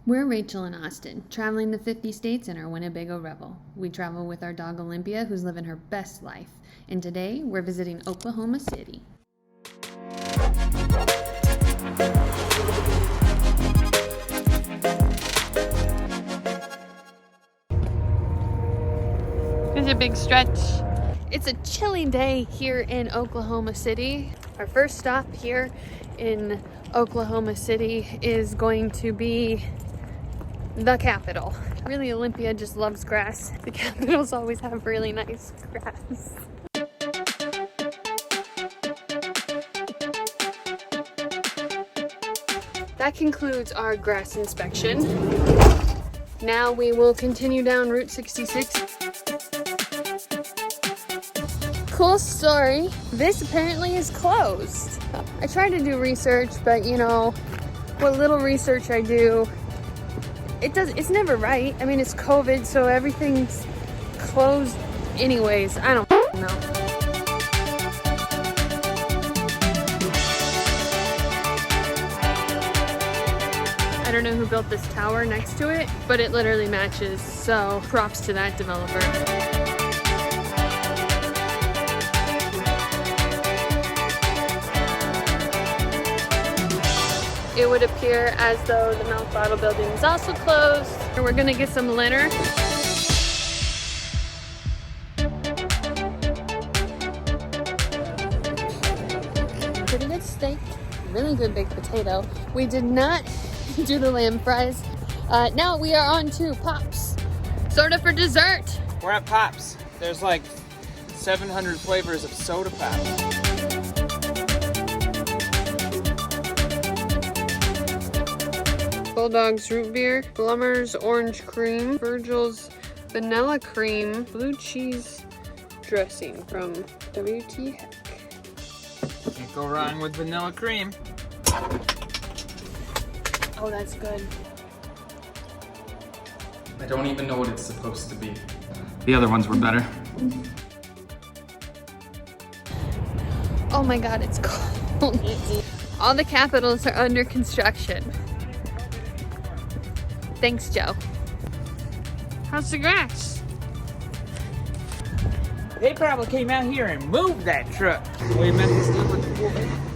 We're Rachel and Austin, traveling the 50 states in our Winnebago Rebel. We travel with our dog Olympia, who's living her best life. And today, we're visiting Oklahoma City. There's a big stretch. It's a chilly day here in Oklahoma City. Our first stop here in Oklahoma City is going to be the Capitol. Really, Olympia just loves grass. The Capitals always have really nice grass. That concludes our grass inspection. Now we will continue down Route 66. Cool story. This apparently is closed. I tried to do research, but you know, what little research I do, it's never right. I mean, it's COVID, so everything's closed anyways. I don't know. I don't know who built this tower next to it, but it literally matches, so props to that developer. It would appear as though the Milk Bottle building is also closed. We're gonna get some dinner. Pretty good steak, really good baked potato. We did not do the lamb fries. Now we are on to Pops. Soda for dessert. We're at Pops. There's like 700 flavors of soda pop. Bulldog's root beer, Blummer's orange cream, Virgil's vanilla cream, blue cheese dressing from WT Heck. Can't go wrong with vanilla cream. Oh, that's good. I don't even know what it's supposed to be. The other ones were better. Oh my god, it's cold. All the capitals are under construction. Thanks, Joe. How's the grass? They probably came out here and moved that truck. We met this dude with the pool.